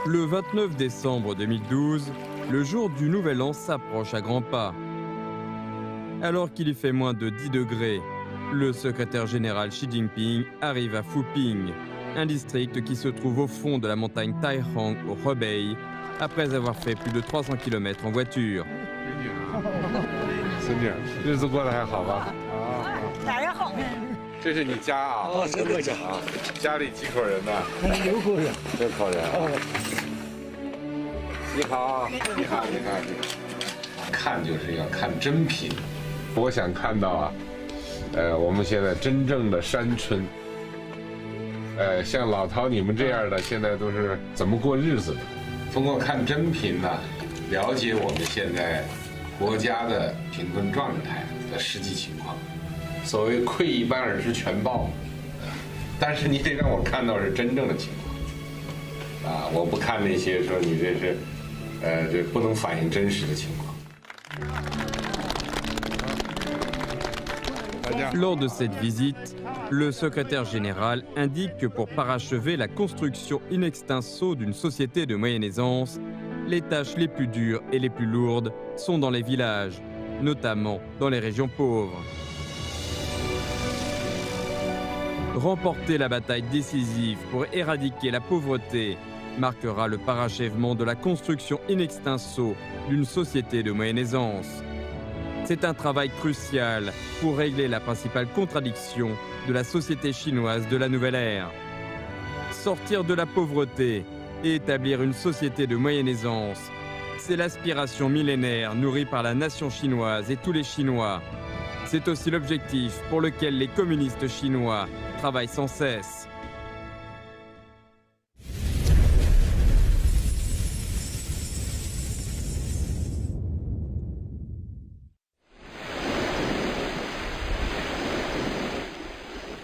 Le 29 décembre 2012, le jour du Nouvel An s'approche à grands pas. Alors qu'il y fait moins de 10 degrés, le secrétaire général Xi Jinping arrive à Fuping, un district qui se trouve au fond de la montagne Taihang au Hebei, après avoir fait plus de 300 km en voiture. 孙女，日子过得还好吧？哪儿好？这是你家啊？哦，是我家。啊，家里几口人呢6口人。 ？6口人。你好，你好，你好。看就是要看真品。我想看到啊，我们现在真正的山村。像老陶你们这样的，现在都是怎么过日子的？通过看真品呢，了解我们现在国家的贫困状态的实际情况。所谓窥一斑而知全豹，但是你得让我看到是真正的情况啊！我不看那些说你这是，这不能反映真实的情况。 Lors de cette visite, le secrétaire général indique que pour parachever la construction in extenso d'une société de moyenne aisance, les tâches les plus dures et les plus lourdes sont dans les villages, notamment dans les régions pauvres. Remporter la bataille décisive pour éradiquer la pauvreté marquera le parachèvement de la construction in extenso d'une société de moyenne aisance. C'est un travail crucial pour régler la principale contradiction de la société chinoise de la nouvelle ère. Sortir de la pauvreté et établir une société de moyenne aisance, c'est l'aspiration millénaire nourrie par la nation chinoise et tous les Chinois. C'est aussi l'objectif pour lequel les communistes chinois travaillent sans cesse.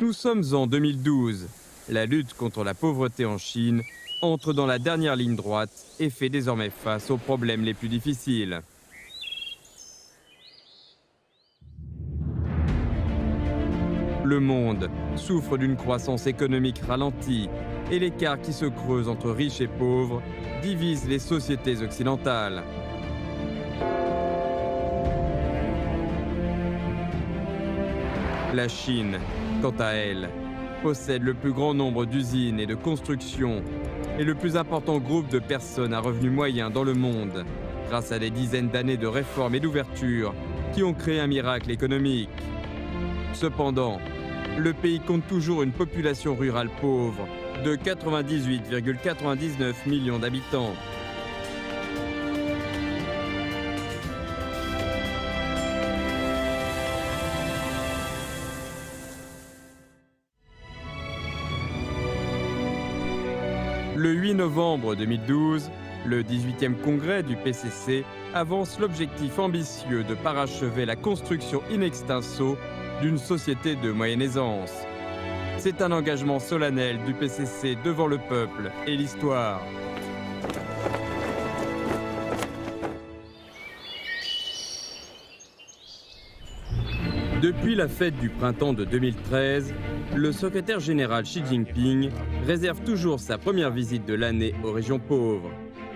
Nous sommes en 2012. La lutte contre la pauvreté en Chine entre dans la dernière ligne droite et fait désormais face aux problèmes les plus difficiles. Le monde souffre d'une croissance économique ralentie et l'écart qui se creuse entre riches et pauvres divise les sociétés occidentales. La Chine, quant à elle, possède le plus grand nombre d'usines et de constructions et le plus important groupe de personnes à revenus moyens dans le monde, grâce à des dizaines d'années de réformes et d'ouverture qui ont créé un miracle économique. Cependant, le pays compte toujours une population rurale pauvre de 98,99 millions d'habitants. Le 8 novembre 2012, le 18e congrès du PCC avance l'objectif ambitieux de parachever la construction in extenso d'une société de moyenne aisance. C'est un engagement solennel du PCC devant le peuple et l'histoire. Depuis la fête du printemps de 2013, le secrétaire général Xi Jinping réserve toujours sa première visite de l'année aux régions pauvres.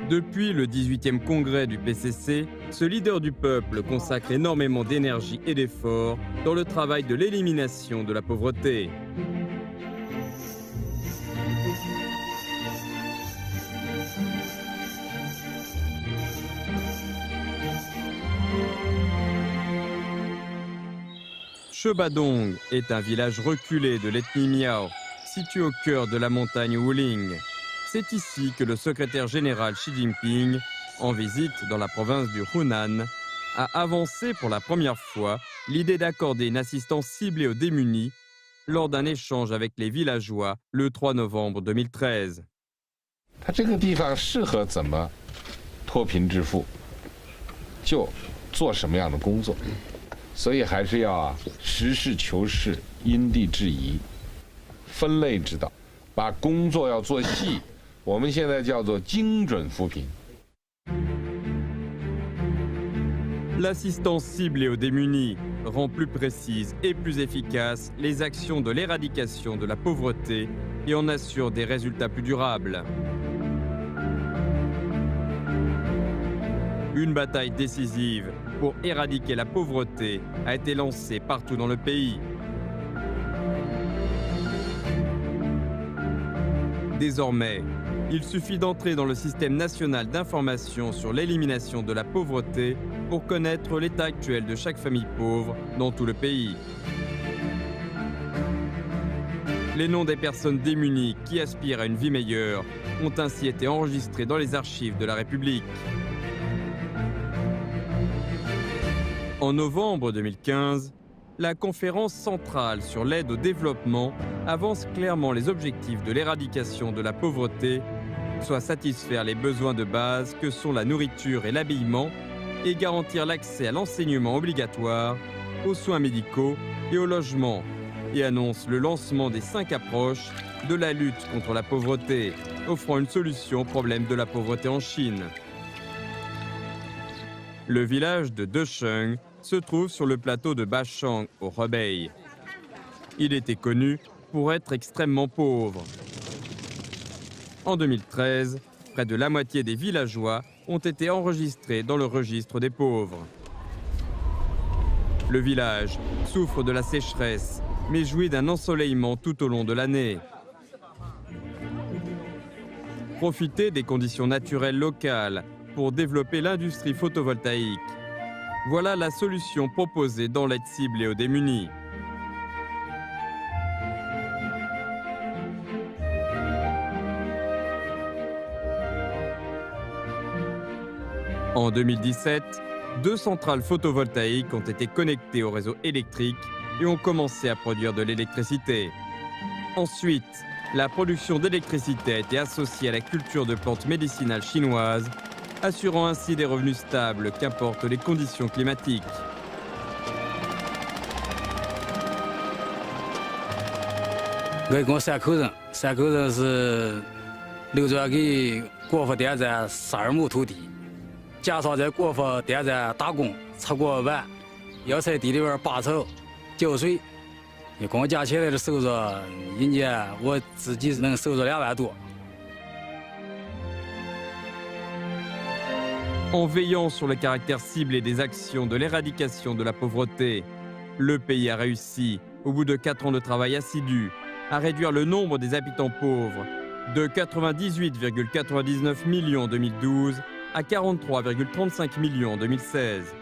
Depuis le 18e congrès du PCC, ce leader du peuple consacre énormément d'énergie et d'efforts dans le travail de l'élimination de la pauvreté. Shebadong est un village reculé de l'ethnie Miao, situé au cœur de la montagne Wuling. C'est ici que le secrétaire général Xi Jinping, en visite dans la province du Hunan, a avancé pour la première fois l'idée d'accorder une assistance ciblée aux démunis lors d'un échange avec les villageois le 3 novembre 2013. 它这个地方适合怎么脱贫致富，就做什么样的工作。 所以还是要实事求是、因地制宜、分类指导，把工作要做细。我们现在叫做精准扶贫。 L'assistance ciblée aux démunis rend plus précises et plus efficaces les actions de l'éradication de la pauvreté et en assure des résultats plus durables. Une bataille décisive pour éradiquer la pauvreté a été lancée partout dans le pays. Désormais, il suffit d'entrer dans le système national d'information sur l'élimination de la pauvreté pour connaître l'état actuel de chaque famille pauvre dans tout le pays. Les noms des personnes démunies qui aspirent à une vie meilleure ont ainsi été enregistrés dans les archives de la République. En novembre 2015, la conférence centrale sur l'aide au développement avance clairement les objectifs de l'éradication de la pauvreté, soit satisfaire les besoins de base que sont la nourriture et l'habillement et garantir l'accès à l'enseignement obligatoire, aux soins médicaux et au logement, et annonce le lancement des 5 approches de la lutte contre la pauvreté, offrant une solution au problème de la pauvreté en Chine. Le village de Desheng se trouve sur le plateau de Bashang, au Hebei. Il était connu pour être extrêmement pauvre. En 2013, près de la moitié des villageois ont été enregistrés dans le registre des pauvres. Le village souffre de la sécheresse, mais jouit d'un ensoleillement tout au long de l'année. Profiter des conditions naturelles locales pour développer l'industrie photovoltaïque. Voilà la solution proposée dans l'aide ciblée aux démunis. En 2017, 2 centrales photovoltaïques ont été connectées au réseau électrique et ont commencé à produire de l'électricité. Ensuite, la production d'électricité a été associée à la culture de plantes médicinales chinoises, assurant ainsi des revenus stables qu'importent les conditions climatiques. En veillant sur le caractère ciblé des actions de l'éradication de la pauvreté, le pays a réussi, au bout de 4 ans de travail assidu, à réduire le nombre des habitants pauvres de 98,99 millions en 2012 à 43,35 millions en 2016.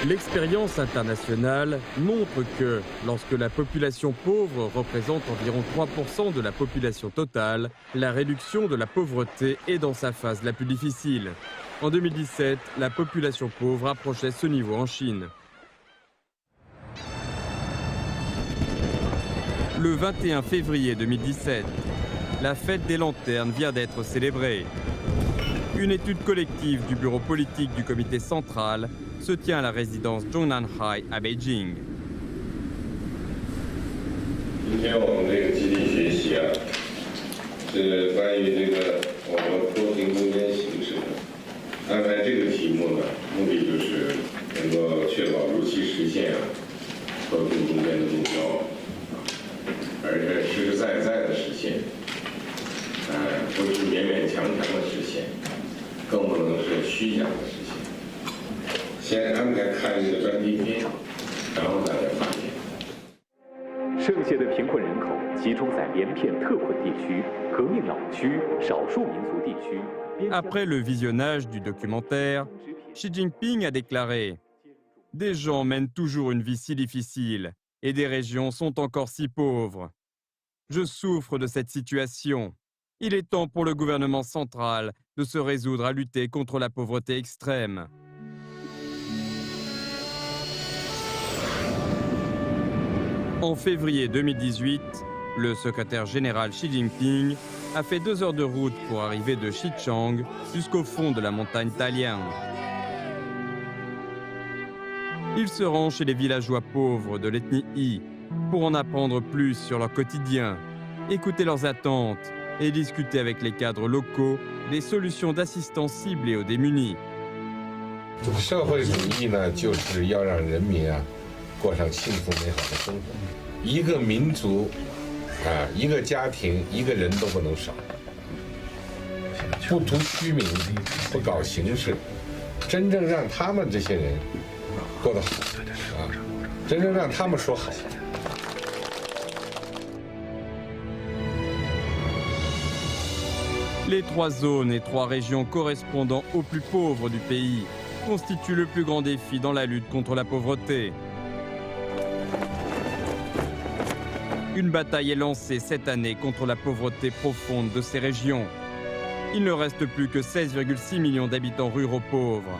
L'expérience internationale montre que, lorsque la population pauvre représente environ 3% de la population totale, la réduction de la pauvreté est dans sa phase la plus difficile. En 2017, la population pauvre approchait ce niveau en Chine. Le 21 février 2017, la fête des lanternes vient d'être célébrée. Une étude collective du bureau politique du comité central se tient à la résidence Zhongnanhai à Beijing. Après le visionnage du documentaire, Xi Jinping a déclaré « Des gens mènent toujours une vie si difficile et des régions sont encore si pauvres. Je souffre de cette situation. Il est temps pour le gouvernement central de se résoudre à lutter contre la pauvreté extrême. » En février 2018, le secrétaire général Xi Jinping a fait 2 heures de route pour arriver de Xichang jusqu'au fond de la montagne Taliang. Il se rend chez les villageois pauvres de l'ethnie Yi pour en apprendre plus sur leur quotidien, écouter leurs attentes et discuter avec les cadres locaux des solutions d'assistance ciblées aux démunis. 社会主义呢，就是要让人民过上幸福美好的生活。一个民族一个家庭一个人都不能少，不图虚名，不搞形式，真正让他们这些人过得好真正让他们说好。Les 3 zones et 3 régions correspondant aux plus pauvres du pays constituent le plus grand défi dans la lutte contre la pauvreté. Une bataille est lancée cette année contre la pauvreté profonde de ces régions. Il ne reste plus que 16,6 millions d'habitants ruraux pauvres.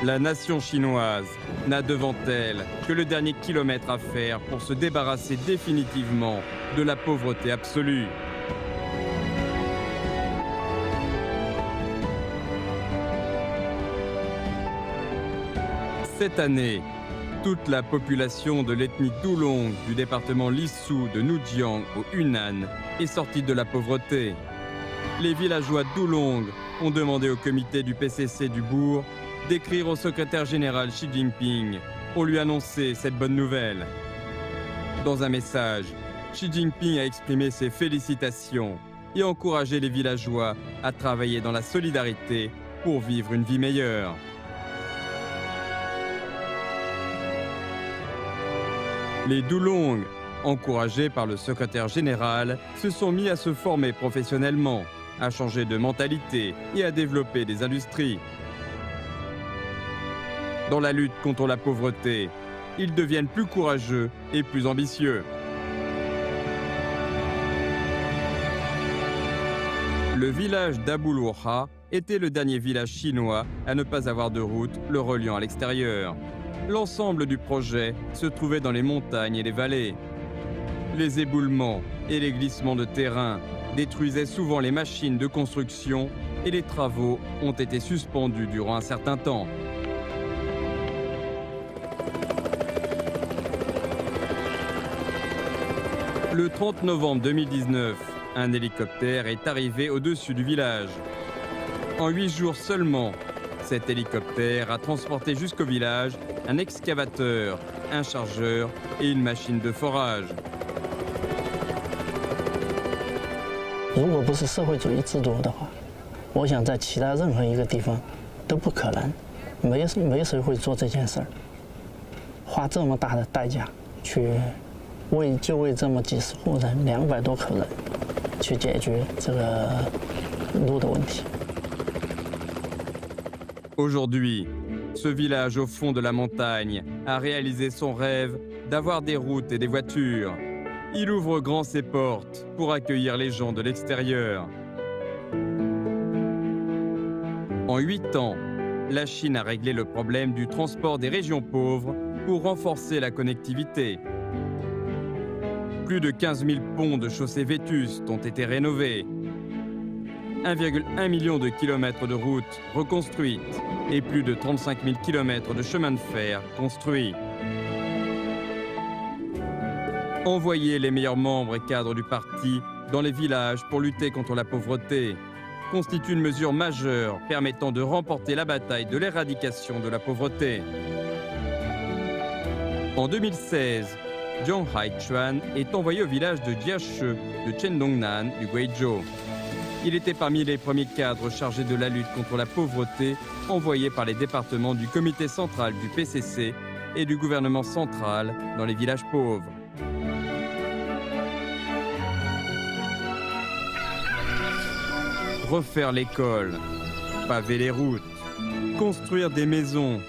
La nation chinoise n'a devant elle que le dernier kilomètre à faire pour se débarrasser définitivement de la pauvreté absolue. Cette année, toute la population de l'ethnie Dulong du département Lisu de Noujiang au Hunan est sortie de la pauvreté. Les villageois Dulong ont demandé au comité du PCC du bourg d'écrire au secrétaire général Xi Jinping pour lui annoncer cette bonne nouvelle. Dans un message, Xi Jinping a exprimé ses félicitations et encouragé les villageois à travailler dans la solidarité pour vivre une vie meilleure. Les Dulong, encouragés par le secrétaire général, se sont mis à se former professionnellement, à changer de mentalité et à développer des industries. Dans la lutte contre la pauvreté, ils deviennent plus courageux et plus ambitieux. Le village d'Abuluha était le dernier village chinois à ne pas avoir de route le reliant à l'extérieur. L'ensemble du projet se trouvait dans les montagnes et les vallées. Les éboulements et les glissements de terrain détruisaient souvent les machines de construction et les travaux ont été suspendus durant un certain temps. Le 30 novembre 2019, un hélicoptère est arrivé au-dessus du village. En 8 jours seulement, cet hélicoptère a transporté jusqu'au village un excavateur, un chargeur et une machine de forage. 如果不是社会主义制度的话，我想在其他任何一个地方都不可能，没谁会做这件事儿，花这么大的代价去为这么几十户人200多口人去解决这个路的问题。 Aujourd'hui, ce village au fond de la montagne a réalisé son rêve d'avoir des routes et des voitures. Il ouvre grand ses portes pour accueillir les gens de l'extérieur. En 8 ans, la Chine a réglé le problème du transport des régions pauvres pour renforcer la connectivité. Plus de 15 000 ponts de chaussées vétustes ont été rénovés. 1,1 million de kilomètres de routes reconstruites et plus de 35 000 kilomètres de chemins de fer construits. Envoyer les meilleurs membres et cadres du parti dans les villages pour lutter contre la pauvreté constitue une mesure majeure permettant de remporter la bataille de l'éradication de la pauvreté. En 2016, Jiang Haichuan est envoyé au village de Jiashe de Chendongnan du Guizhou. Il était parmi les premiers cadres chargés de la lutte contre la pauvreté envoyés par les départements du comité central du PCC et du gouvernement central dans les villages pauvres. Refaire l'école, paver les routes, construire des maisons,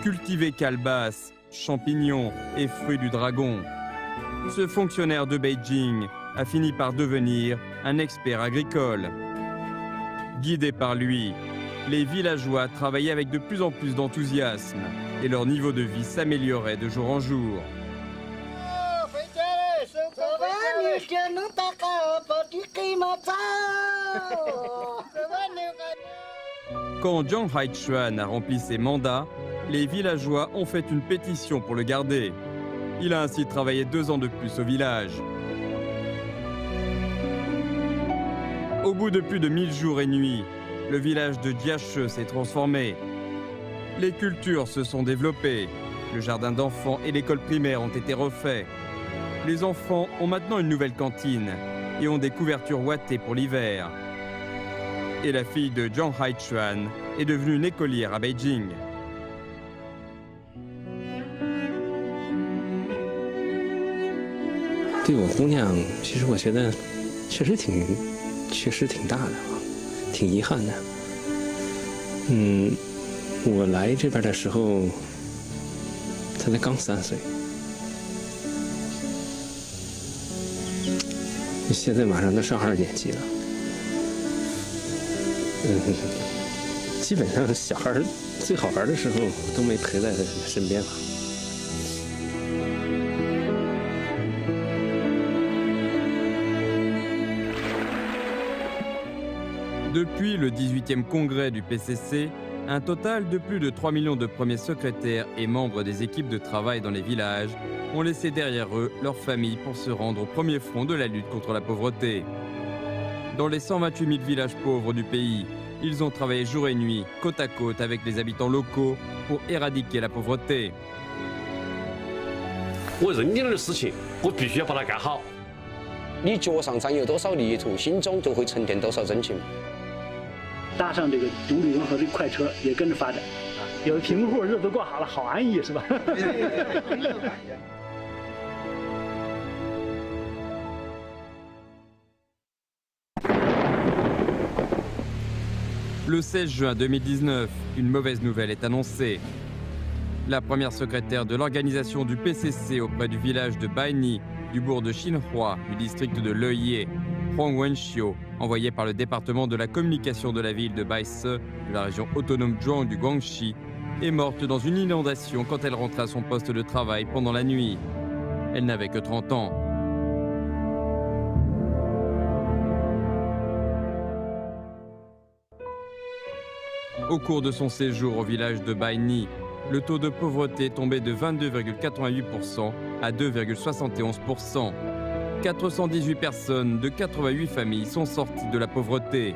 cultiver calebasses, champignons et fruits du dragon. Ce fonctionnaire de Beijing a fini par devenir un expert agricole. Guidés par lui, les villageois travaillaient avec de plus en plus d'enthousiasme et leur niveau de vie s'améliorait de jour en jour. Quand Jiang Haichuan a rempli ses mandats, les villageois ont fait une pétition pour le garder. Il a ainsi travaillé 2 ans de plus au village. Au bout de plus de 1000 jours et nuits, le village de Jiashe s'est transformé. Les cultures se sont développées. Le jardin d'enfants et l'école primaire ont été refaits. Les enfants ont maintenant une nouvelle cantine et ont des couvertures ouatées pour l'hiver. Et la fille de Zhang Haichuan est devenue une écolière à Beijing.对我姑娘，其实我觉得确实缺失挺大的啊，挺遗憾的。我来这边的时候，她才刚3岁，现在马上都上2年级了。基本上小孩最好玩的时候都没陪在她身边了。Depuis le 18e congrès du PCC, un total de plus de 3 millions de premiers secrétaires et membres des équipes de travail dans les villages ont laissé derrière eux leurs familles pour se rendre au premier front de la lutte contre la pauvreté. Dans les 128 000 villages pauvres du pays, ils ont travaillé jour et nuit, côte à côte avec les habitants locaux pour éradiquer la pauvreté. 我认定的事情，我必须要把它干好。你脚上沾有多少泥土，心中就会沉淀多少真情。搭上这个独立融合的快车也跟着发展，有贫户日子过好了，好安逸是吧？ Le 16 juin 2019, une mauvaise nouvelle est annoncée. La première secrétaire de l'organisation du PCC auprès du village de Baini, du bourg de Xinhua, du district de Leye, Huang Wenxiu, envoyée par le département de la communication de la ville de Baise, de la région autonome Zhuang du Guangxi, est morte dans une inondation quand elle rentrait à son poste de travail pendant la nuit. Elle n'avait que 30 ans. Au cours de son séjour au village de Baini, le taux de pauvreté est tombé de 22,88% à 2,71%. 418 personnes de 88 familles sont sorties de la pauvreté.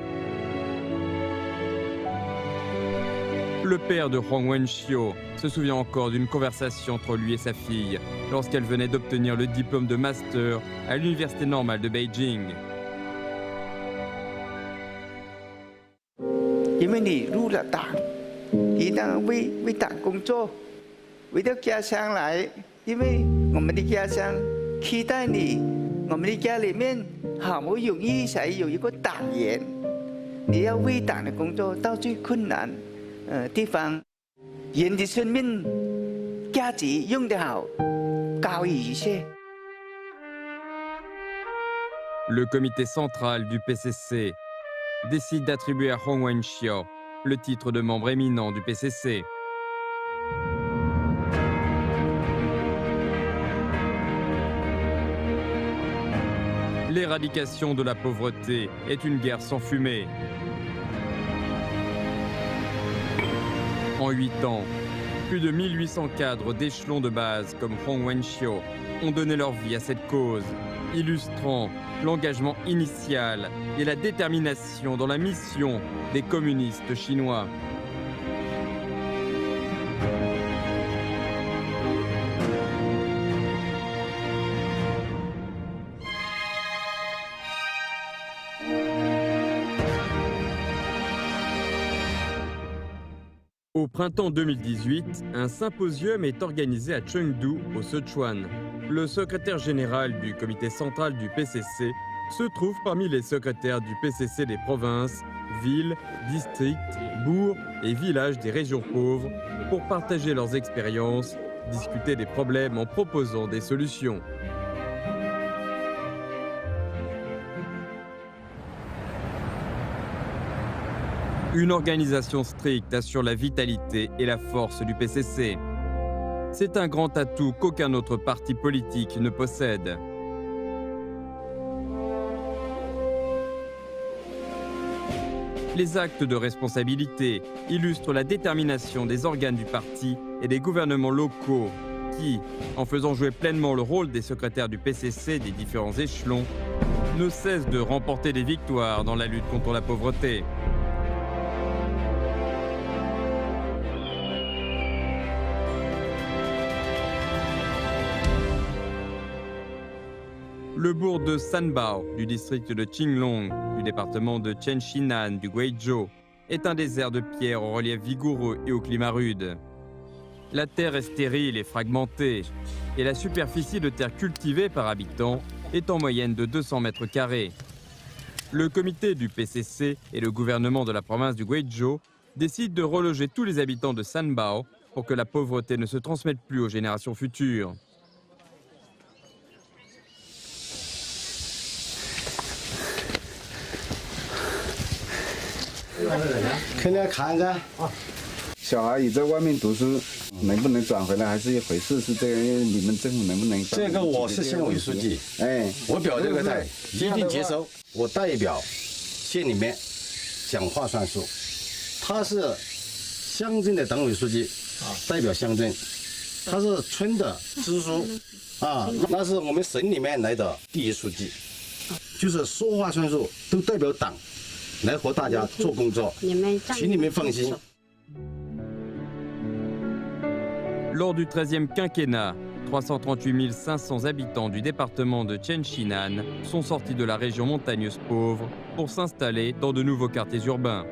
Le père de Huang Wenxiu se souvient encore d'une conversation entre lui et sa fille lorsqu'elle venait d'obtenir le diplôme de master à l'université normale de Beijing. 因为你入了党，一定为党工作，为了家乡来，因为我们的家乡期待你，我们的家里面好不容易才有一个党员，你要为党的工作到最困难地方，人的生命价值用得好，高于一切。 Le comité central du PCC décide d'attribuer à Huang Wenxiu le titre de membre éminent du PCC. L'éradication de la pauvreté est une guerre sans fumée. En 8 ans, plus de 1800 cadres d'échelons de base comme Huang Wenxiu ont donné leur vie à cette cause, illustrant l'engagement initial et la détermination dans la mission des communistes chinois. Au printemps 2018, un symposium est organisé à Chengdu, au Sichuan. Le secrétaire général du comité central du PCC se trouve parmi les secrétaires du PCC des provinces, villes, districts, bourgs et villages des régions pauvres pour partager leurs expériences, discuter des problèmes en proposant des solutions. Une organisation stricte assure la vitalité et la force du PCC. C'est un grand atout qu'aucun autre parti politique ne possède. Les actes de responsabilité illustrent la détermination des organes du parti et des gouvernements locaux qui, en faisant jouer pleinement le rôle des secrétaires du PCC des différents échelons, ne cessent de remporter des victoires dans la lutte contre la pauvreté. Le bourg de Sanbao, du district de Qinglong, du département de Chenshinan, du Guizhou, est un désert de pierre au relief vigoureux et au climat rude. La terre est stérile et fragmentée, et la superficie de terre cultivée par habitant est en moyenne de 200 mètres carrés. Le comité du PCC et le gouvernement de la province du Guizhou décident de reloger tous les habitants de Sanbao pour que la pauvreté ne se transmette plus aux générations futures.这个我是县委书记，我表这个态，一定接收。我代表县里面讲话算数，他是乡镇的党委书记，代表乡镇，他是村的支书，那是我们省里面来的第一书记，就是说话算数，都代表党来和大家做工作，请你们放心。 Lors du 13e quinquennat, 338 500 habitants du département de Chenshinan sont sortis de la région montagneuse pauvre pour s'installer dans de nouveaux quartiers urbains.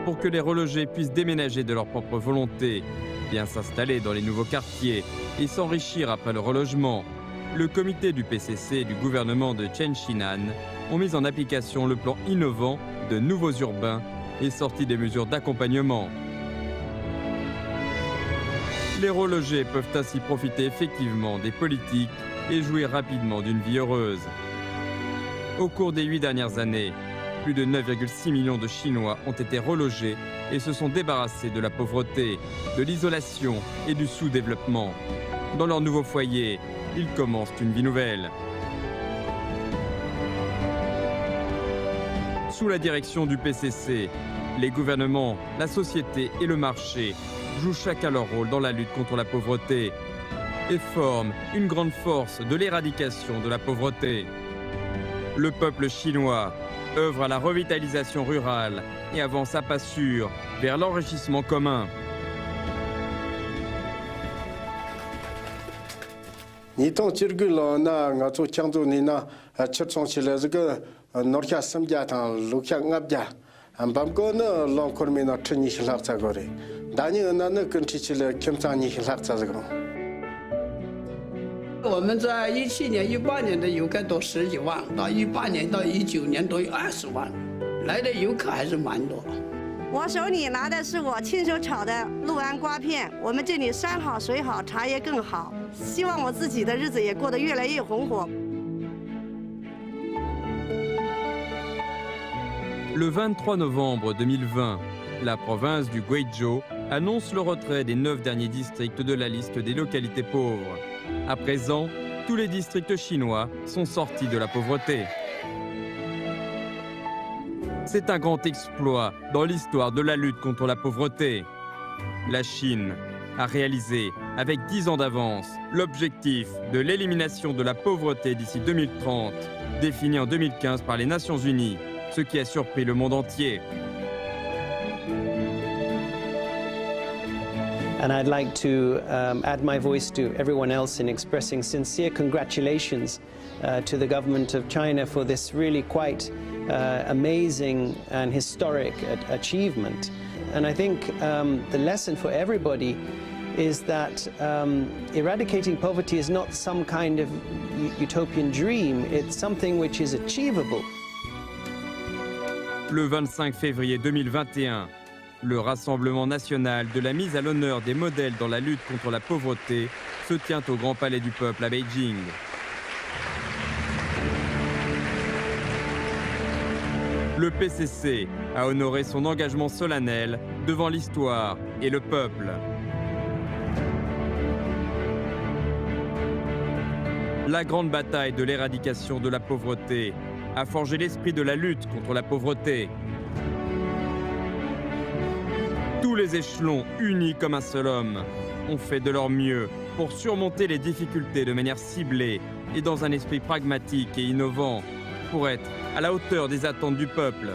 Pour que les relogés puissent déménager de leur propre volonté, bien s'installer dans les nouveaux quartiers et s'enrichir après le relogement, le comité du PCC et du gouvernement de Chenshinan ont mis en application le plan innovant de nouveaux urbains et sorti des mesures d'accompagnement. Les relogés peuvent ainsi profiter effectivement des politiques et jouir rapidement d'une vie heureuse. Au cours des 8 dernières années, plus de 9,6 millions de Chinois ont été relogés et se sont débarrassés de la pauvreté, de l'isolation et du sous-développement. Dans leur nouveau foyer, ils commencent une vie nouvelle. Sous la direction du PCC, les gouvernements, la société et le marché jouent chacun leur rôle dans la lutte contre la pauvreté et forment une grande force de l'éradication de la pauvreté. Le peuple chinois œuvre à la revitalisation rurale et avance à pas sûrs vers l'enrichissement commun. 你到今个了，那我做江州人呢，吃上去了这个拿下什家汤，留下俺家，俺把个呢老口里呢吃你些辣子个的，但你那跟吃起来kim上你些辣子这个。我们在17年、18年的游客都10几万，到18年到19年都有20万，来的游客还是蛮多。 我手里拿的是我亲手炒的六安瓜片，我们这里山好水好，茶叶更好。希望我自己的日子也过得越来越红火。Le 23 novembre 2020, la province du Guizhou annonce le retrait des 9 derniers districts de la liste des localités pauvres. À présent, tous les districts chinois sont sortis de la pauvreté. C'est un grand exploit dans l'histoire de la lutte contre la pauvreté. La Chine a réalisé, avec 10 ans d'avance, l'objectif de l'élimination de la pauvreté d'ici 2030, défini en 2015 par les Nations Unies, ce qui a surpris le monde entier. And I'd like to add my voice to everyone else in expressing sincere congratulations to the government of China for this really quite amazing and historic achievement. And I think the lesson for everybody is that eradicating poverty is not some kind of utopian dream, it's something which is achievable. Le 25 février 2021, le Rassemblement national de la mise à l'honneur des modèles dans la lutte contre la pauvreté se tient au Grand Palais du Peuple à Beijing. Le PCC a honoré son engagement solennel devant l'histoire et le peuple. La grande bataille de l'éradication de la pauvreté a forgé l'esprit de la lutte contre la pauvreté. Tous les échelons, unis comme un seul homme, ont fait de leur mieux pour surmonter les difficultés de manière ciblée et dans un esprit pragmatique et innovant, pour être à la hauteur des attentes du peuple.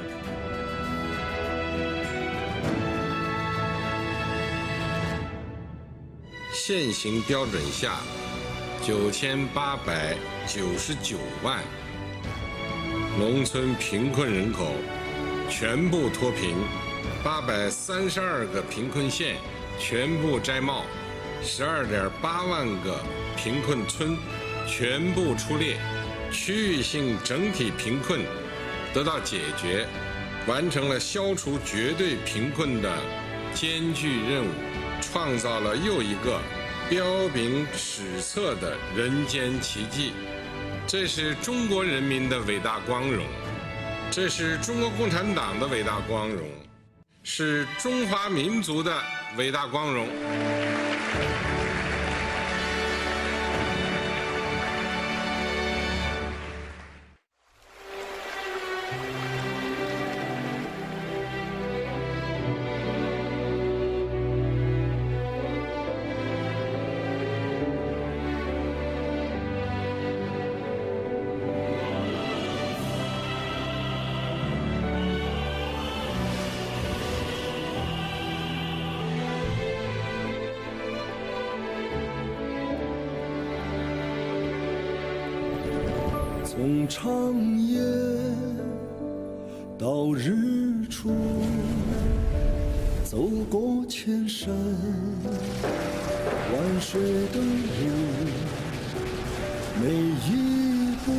9899万，农村贫困人口全部脱贫，832个贫困县全部摘帽，12.8万个贫困村全部出列，区域性整体贫困得到解决，完成了消除绝对贫困的艰巨任务，创造了又一个彪炳史册的人间奇迹。这是中国人民的伟大光荣，这是中国共产党的伟大光荣，是中华民族的伟大光荣。从长夜到日出，走过千山万水的路，每一步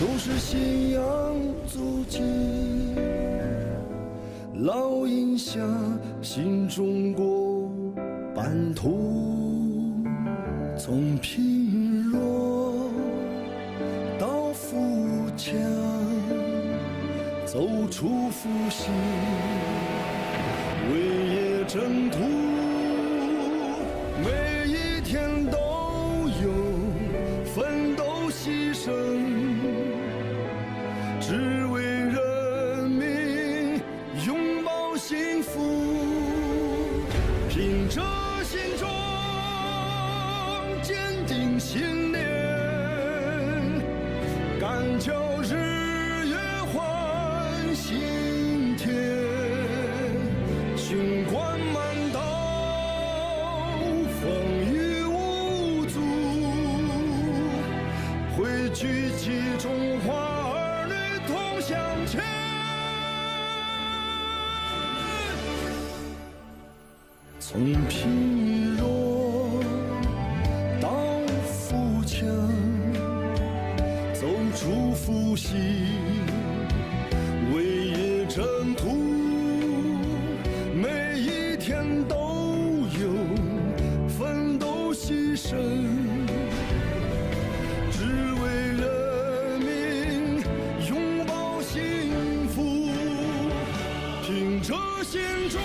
都是信仰足迹，烙印下新中国版图。从贫弱到富强，走出复兴，为业征途，每一天都有奋斗牺牲，只为人民拥抱幸福，凭着心中坚定信念，敢叫日月换新天，雄关漫道，风雨无阻，汇聚起中华儿女同向前。从贫弱到富强，走出复兴，为业征途，每一天都有奋斗牺牲，只为人民拥抱幸福，凭着心中